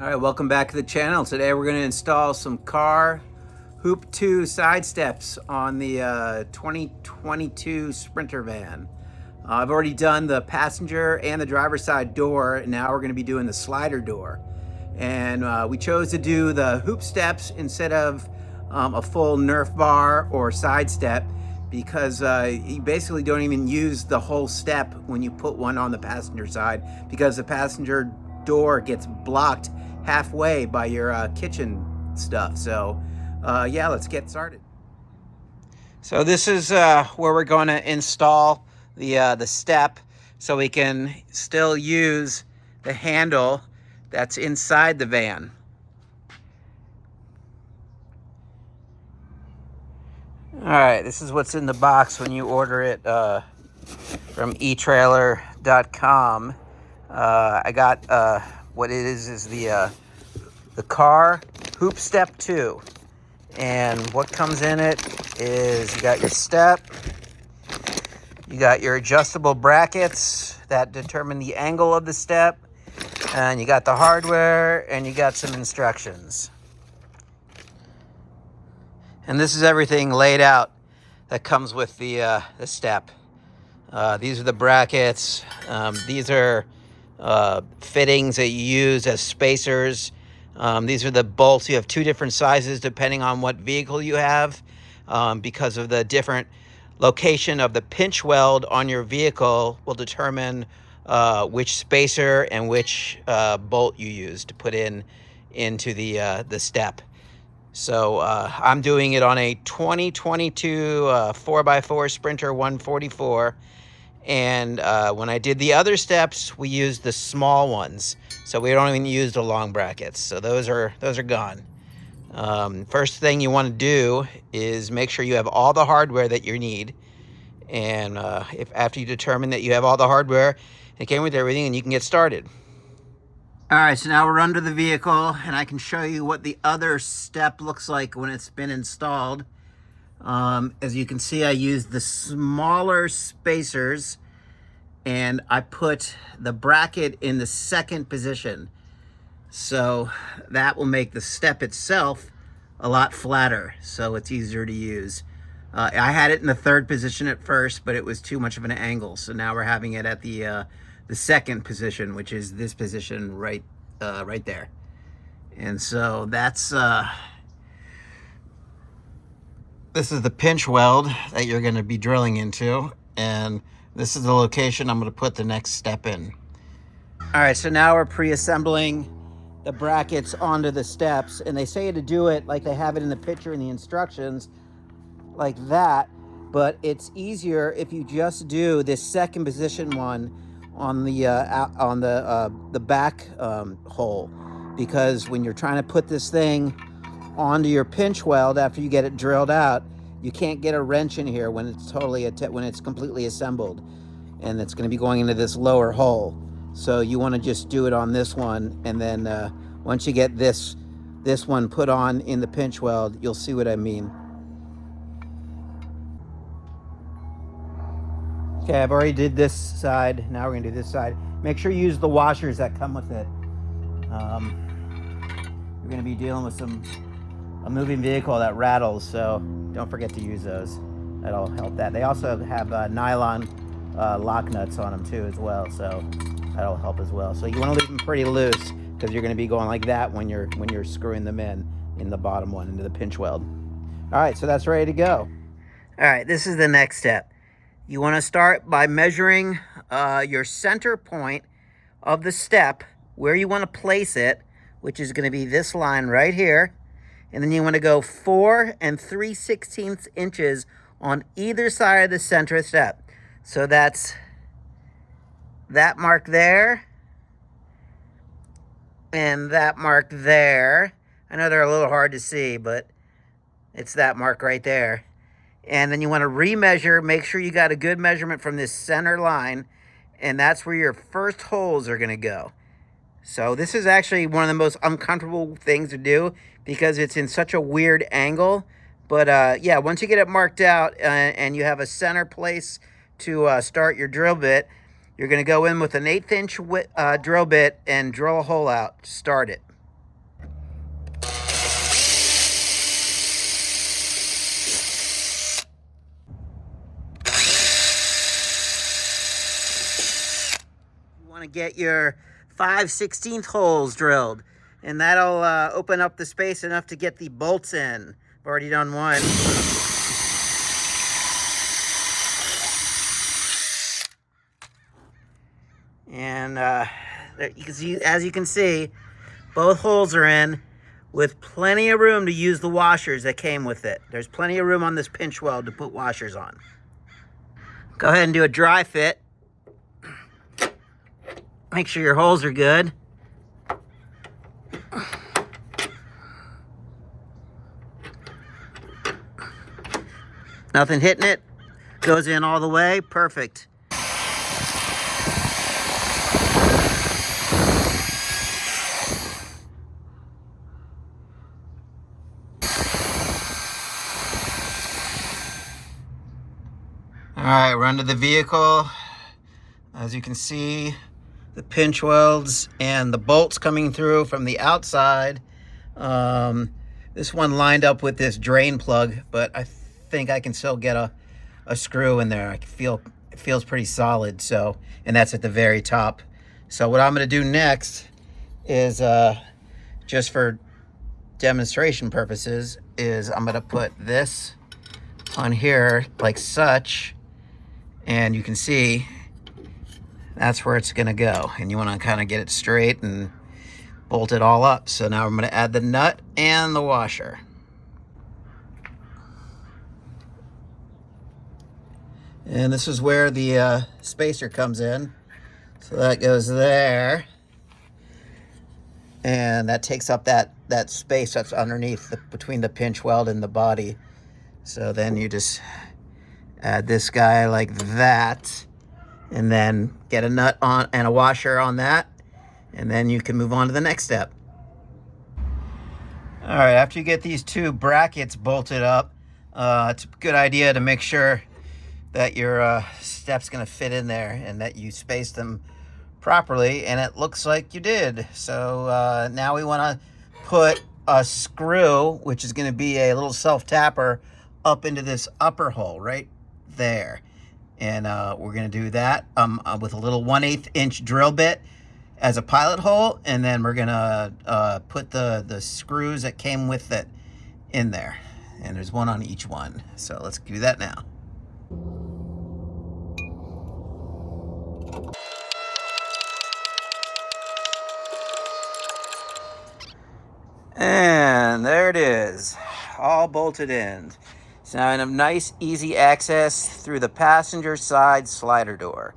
All right, welcome back to the channel. Today we're going to install some Carr Hoop 2 side steps on the 2022 Sprinter van. I've already done the passenger and the driver's side door, and now we're going to be doing the slider door. And we chose to do the hoop steps instead of a full Nerf bar or side step because you basically don't even use the whole step when you put one on the passenger side, because the passenger door gets blocked halfway by your kitchen stuff. So yeah, let's get started. So this is where we're going to install the step so we can still use the handle that's inside the van. All right, this is what's in the box when you order it from eTrailer.com. I got what it is the Carr Hoop Step 2. And what comes in it is you got your step, you got your adjustable brackets that determine the angle of the step, and you got the hardware, and you got some instructions. And this is everything laid out that comes with the step. These are the brackets. These are fittings that you use as spacers. These are the bolts. You have two different sizes depending on what vehicle you have, because of the different location of the pinch weld on your vehicle will determine which spacer and which bolt you use to put into the step. So I'm doing it on a 2022 4x4 Sprinter 144. And when I did the other steps, we used the small ones. So we don't even use the long brackets. So those are gone. First thing you want to do is make sure you have all the hardware that you need. And if after you determine that you have all the hardware, it came with everything, and you can get started. All right, so now we're under the vehicle, and I can show you what the other step looks like when it's been installed. As you can see, I used the smaller spacers, and I put the bracket in the second position. So that will make the step itself a lot flatter, so it's easier to use. I had it in the third position at first, but it was too much of an angle. So now we're having it at the second position, which is this position right there. And so that's this is the pinch weld that you're going to be drilling into, and this is the location I'm going to put the next step in. All right, so now we're pre-assembling the brackets onto the steps, and they say to do it like they have it in the picture in the instructions, like that, but it's easier if you just do this second position one on the back hole, because when you're trying to put this thing onto your pinch weld after you get it drilled out, you can't get a wrench in here when it's when it's completely assembled, and it's going to be going into this lower hole. So you want to just do it on this one, and then once you get this one put on in the pinch weld, you'll see what I mean. Okay, I've already did this side. Now we're going to do this side. Make sure you use the washers that come with it. We're going to be dealing with a moving vehicle that rattles, so don't forget to use those. That'll help that. They also have nylon lock nuts on them too as well, so that'll help as well. So you want to leave them pretty loose, because you're going to be going like that when you're screwing them in the bottom one into the pinch weld. All right, so that's ready to go. All right, this is the next step. You want to start by measuring your center point of the step, where you want to place it, which is going to be this line right here. And then you want to go 4 3/16 inches on either side of the center step. So that's that mark there and that mark there. I know they're a little hard to see, but it's that mark right there. And then you want to remeasure, make sure you got a good measurement from this center line, and that's where your first holes are going to go. So this is actually one of the most uncomfortable things to do, because it's in such a weird angle. But yeah, once you get it marked out and you have a center place to start your drill bit, you're going to go in with an 1/8 inch drill bit and drill a hole out to start it. want to get your 5/16 holes drilled, and that'll open up the space enough to get the bolts in. I've already done one. And you can see, as you can see, both holes are in with plenty of room to use the washers that came with it. There's plenty of room on this pinch weld to put washers on. Go ahead and do a dry fit. Make sure your holes are good. Nothing hitting it. Goes in all the way. Perfect. All right, run to the vehicle. As you can see, the pinch welds and the bolts coming through from the outside. This one lined up with this drain plug, but I think I can still get a screw in there. It feels pretty solid. So, and that's at the very top. So what I'm going to do next is, just for demonstration purposes, is I'm going to put this on here like such. And you can see that's where it's going to go. And you want to kind of get it straight and bolt it all up. So now I'm going to add the nut and the washer. And this is where the spacer comes in. So that goes there. And that takes up that space that's underneath between the pinch weld and the body. So then you just add this guy like that, and then get a nut on and a washer on that, and then you can move on to the next step. All right, after you get these two brackets bolted up, it's a good idea to make sure that your step's gonna fit in there and that you spaced them properly, and it looks like you did. So now we wanna put a screw, which is gonna be a little self-tapper, up into this upper hole right there. And we're gonna do that with a little 1/8 inch drill bit as a pilot hole, and then we're gonna put the screws that came with it in there, and there's one on each one. So let's do that now. And there it is, all bolted in. So now I have nice, easy access through the passenger side slider door.